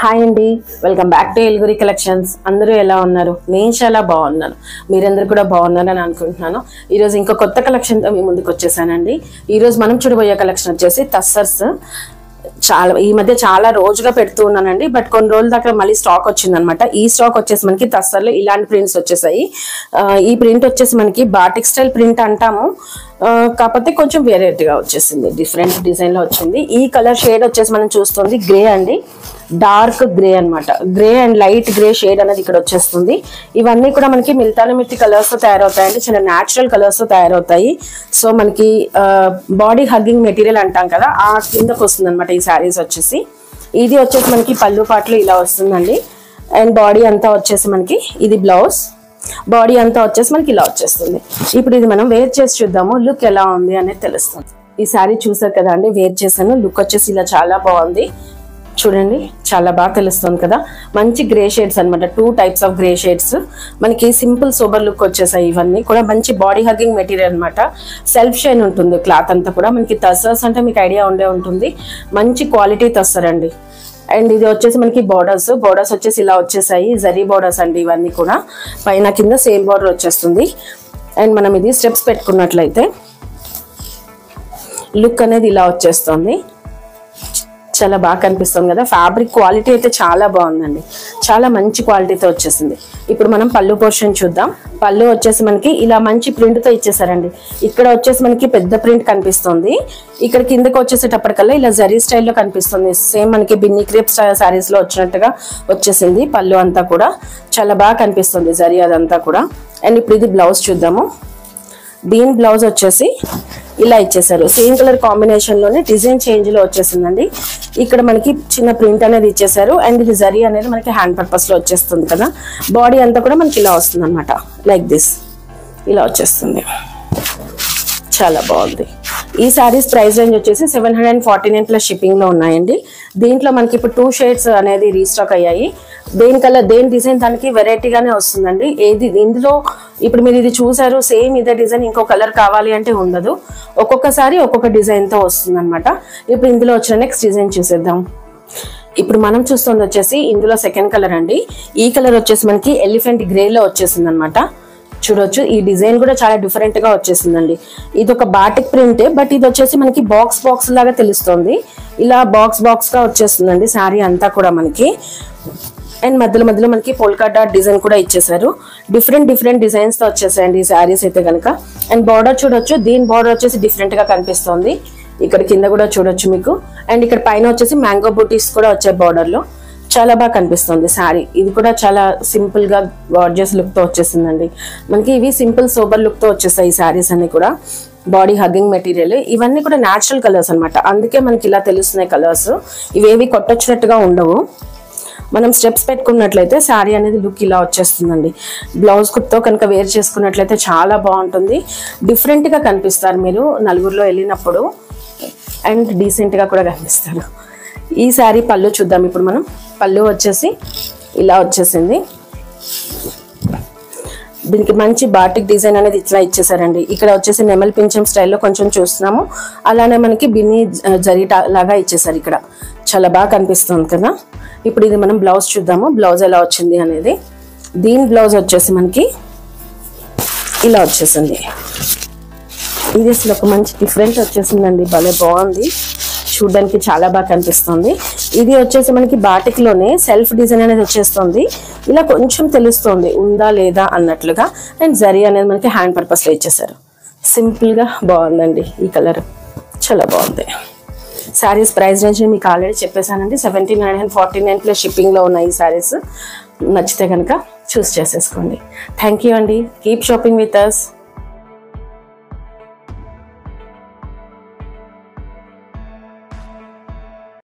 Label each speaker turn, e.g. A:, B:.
A: Hi అండి, welcome back to ఎల్గురి collections. అందరూ ఎలా ఉన్నారు? నేను చాలా బాగున్నాను, మీరందరూ కూడా బాగున్నారని అనుకుంటున్నాను. ఈరోజు ఇంకో కొత్త కలెక్షన్తో మీ ముందుకు వచ్చేసానండి. ఈరోజు మనం చూడబోయే కలెక్షన్ వచ్చేసి టస్సర్స్. ఈ మధ్య చాలా రోజుగా పెడుతూ ఉన్నానండి, బట్ కొన్ని రోజుల దాకా మళ్ళీ స్టాక్ వచ్చిందనమాట. ఈ స్టాక్ వచ్చేసి మనకి టస్సర్లో ఇలాంటి ప్రింట్స్ వచ్చేసాయి. ఈ ప్రింట్ వచ్చేసి మనకి బాటిక్ స్టైల్ ప్రింట్ అంటాము, కాకపోతే కొంచెం వెరైటీగా వచ్చేసింది, డిఫరెంట్ డిజైన్లో వచ్చింది. ఈ కలర్ షేడ్ వచ్చేసి మనం చూస్తుంది గ్రే అండి, డార్క్ గ్రే అనమాట. Grey and light grey shade అనేది ఇక్కడ వచ్చేస్తుంది. ఇవన్నీ కూడా మనకి మిల్తానమిట్టి కలర్స్ తో తయారవుతాయండి, చాలా న్యాచురల్ కలర్స్ తో తయారవుతాయి. సో మనకి బాడీ హగ్గింగ్ మెటీరియల్ అంటాం కదా, ఆ కిందకు వస్తుంది అనమాట ఈ శారీస్ వచ్చేసి. ఇది వచ్చేసి మనకి పళ్ళు పాటలు ఇలా వస్తుందండి, అండ్ బాడీ అంతా వచ్చేసి మనకి ఇది బ్లౌజ్, బాడీ అంతా వచ్చేసి మనకి ఇలా వచ్చేస్తుంది. ఇప్పుడు ఇది మనం వేర్ చేసి చూద్దాము, లుక్ ఎలా ఉంది అనేది తెలుస్తుంది. ఈ శారీ చూసారు కదా అండి, వేర్ చేశాను. లుక్ వచ్చేసి ఇలా చాలా బాగుంది, చూడండి చాలా బాగా తెలుస్తుంది కదా. మంచి గ్రే షేడ్స్ అనమాట, 2 types ఆఫ్ గ్రే షేడ్స్. మనకి సింపుల్ సోబర్ లుక్ వచ్చేసాయి. ఇవన్నీ కూడా మంచి బాడీ హగ్గింగ్ మెటీరియల్ అనమాట. సెల్ఫ్ షైన్ ఉంటుంది క్లాత్ అంతా కూడా. మనకి టస్సర్స్ అంటే మీకు ఐడియా ఉండే ఉంటుంది, మంచి క్వాలిటీ టస్సర్ అండి. అండ్ ఇది వచ్చేసి మనకి బోర్డర్స్ వచ్చేసి ఇలా వచ్చేసాయి, జరీ బోర్డర్స్ అండి. ఇవన్నీ కూడా పైన కింద సేమ్ బోర్డర్ వచ్చేస్తుంది. అండ్ మనం ఇది స్టెప్స్ పెట్టుకున్నట్లయితే లుక్ అనేది ఇలా వచ్చేస్తుంది, చాలా బాగా కనిపిస్తుంది కదా. ఫ్యాబ్రిక్ క్వాలిటీ అయితే చాలా బాగుందండి, చాలా మంచి క్వాలిటీతో వచ్చేసింది. ఇప్పుడు మనం పళ్ళు పోర్షన్ చూద్దాం. పళ్ళు వచ్చేసి మనకి ఇలా మంచి ప్రింట్ తో ఇచ్చేసారండి. ఇక్కడ వచ్చేసి మనకి పెద్ద ప్రింట్ కనిపిస్తుంది, ఇక్కడ కిందకి వచ్చేసేటప్పటికల్లా ఇలా జరీ స్టైల్లో కనిపిస్తుంది. సేమ్ మనకి బిన్నీ క్రేప్ శారీస్ లో వచ్చినట్టుగా వచ్చేసింది. పళ్ళు అంతా కూడా చాలా బాగా కనిపిస్తుంది, జరీ అదంతా కూడా. అండ్ ఇప్పుడు ఇది బ్లౌజ్ చూద్దాము. దీని బ్లౌజ్ వచ్చేసి ఇలా ఇచ్చేసారు, సేమ్ కలర్ కాంబినేషన్ లోనే డిజైన్ చేంజ్ లో వచ్చేసిందండి. ఇక్కడ మనకి చిన్న ప్రింట్ అనేది ఇచ్చేసారు, అండ్ ఇది జరీ అనేది మనకి హ్యాండ్ పర్పస్ లో వచ్చేస్తుంది కదా. బాడీ అంతా కూడా మనకి ఇలా వస్తుంది అనమాట, లైక్ దిస్ ఇలా వచ్చేస్తుంది. చాలా బాగుంది. ఈ శారీస్ ప్రైస్ రేంజ్ వచ్చేసి 749 ప్లస్ షిప్పింగ్ లో ఉన్నాయండి. దీంట్లో మనకి ఇప్పుడు 2 షేడ్స్ అనేది రీస్టాక్ అయ్యాయి. దేని కలర్ దేని డిజైన్ దానికి వెరైటీగానే వస్తుందండి. ఇందులో ఇప్పుడు మీరు ఇది చూసారు, సేమ్ ఇదే డిజైన్ ఇంకో కలర్ కావాలి అంటే ఉండదు, ఒక్కొక్కసారి ఒక్కొక్క డిజైన్ తో వస్తుంది అనమాట. ఇప్పుడు ఇందులో వచ్చిన నెక్స్ట్ డిజైన్ చూసేద్దాం. ఇప్పుడు మనం చూస్తుంది వచ్చేసి ఇందులో సెకండ్ కలర్ అండి. ఈ కలర్ వచ్చేసి మనకి ఎలిఫెంట్ గ్రే లో వచ్చేసింది అనమాట. చూడొచ్చు, ఈ డిజైన్ కూడా చాలా డిఫరెంట్ గా వచ్చేసిందండి. ఇది ఒక బాటిక్ ప్రింట్, బట్ ఇది వచ్చేసి మనకి బాక్స్ లాగా తెలుస్తుంది. ఇలా బాక్స్ గా వచ్చేస్తుందండి శారీ అంతా కూడా మనకి. అండ్ మధ్యలో మనకి పోల్కా డాట్ డిజైన్ కూడా ఇచ్చేసారు. డిఫరెంట్ డిజైన్స్ తో వచ్చేసాయండి ఈ శారీస్ అయితే కనుక. అండ్ బార్డర్ చూడొచ్చు, దీని బార్డర్ వచ్చేసి డిఫరెంట్ గా కనిపిస్తుంది. ఇక్కడ కింద కూడా చూడొచ్చు మీకు. అండ్ ఇక్కడ పైన వచ్చేసి మ్యాంగో బూటీస్ కూడా వచ్చాయి బార్డర్ లో, చాలా బాగా కనిపిస్తుంది శారీ. ఇది కూడా చాలా సింపుల్ గా గార్జియస్ లుక్ తో వచ్చేసిందండి. మనకి ఇవి సింపుల్ సోబర్ లుక్ తో వచ్చేస్తాయి ఈ శారీస్ అన్ని కూడా. బాడీ హగ్గింగ్ మెటీరియల్, ఇవన్నీ కూడా న్యాచురల్ కలర్స్ అనమాట, అందుకే మనకి ఇలా తెలుస్తున్నాయి కలర్స్. ఇవేవి కొట్టొచ్చినట్టుగా ఉండవు. మనం స్టెప్స్ పెట్టుకున్నట్లయితే శారీ అనేది లుక్ ఇలా వచ్చేస్తుందండి. బ్లౌజ్ కుర్తో కనుక వేర్ చేసుకున్నట్లయితే చాలా బాగుంటుంది, డిఫరెంట్ గా కనిపిస్తారు మీరు నలుగురిలో వెళ్ళినప్పుడు, అండ్ డీసెంట్ గా కూడా కనిపిస్తారు. ఈ శారీ పళ్ళు చూద్దాం ఇప్పుడు మనం. పళ్ళు వచ్చేసి ఇలా వచ్చేసింది. దీనికి మంచి బాటిక్ డిజైన్ అనేది ఇట్లా ఇచ్చేసారండి. ఇక్కడ వచ్చేసి నెమల్ పింఛం స్టైల్లో కొంచెం చూస్తున్నాము, అలానే మనకి బిన్నీ జరీ లాగా ఇచ్చేసారు ఇక్కడ, చాలా బాగా కనిపిస్తుంది కదా. ఇప్పుడు ఇది మనం బ్లౌజ్ చూద్దాము, బ్లౌజ్ ఎలా వచ్చింది అనేది. దీని బ్లౌజ్ వచ్చేసి మనకి ఇలా వచ్చేసింది. ఇది అసలు ఒక మంచి డిఫరెంట్ వచ్చేసిందండి, భలే బాగుంది, చూడడానికి చాలా బాగా కనిపిస్తుంది. ఇది వచ్చేసి మనకి బాటిక్ లోనే సెల్ఫ్ డిజైన్ అనేది వచ్చేస్తుంది. ఇలా కొంచెం తెలుస్తుంది ఉందా లేదా అన్నట్లుగా. అండ్ జరీ అనేది మనకి హ్యాండ్ పర్పస్ లో ఇచ్చేసారు. సింపుల్ గా బాగుందండి, ఈ కలర్ చాలా బాగుంది. శారీస్ ప్రైస్ రేంజ్ మీకు ఆల్రెడీ చెప్పేసానండి, 749 ప్లస్ షిప్పింగ్ లో ఉన్నాయి ఈ శారీస్. నచ్చితే కనుక చూస్ చేసేసుకోండి. థ్యాంక్ యూ అండి, కీప్ షాపింగ్ విత్ అస్.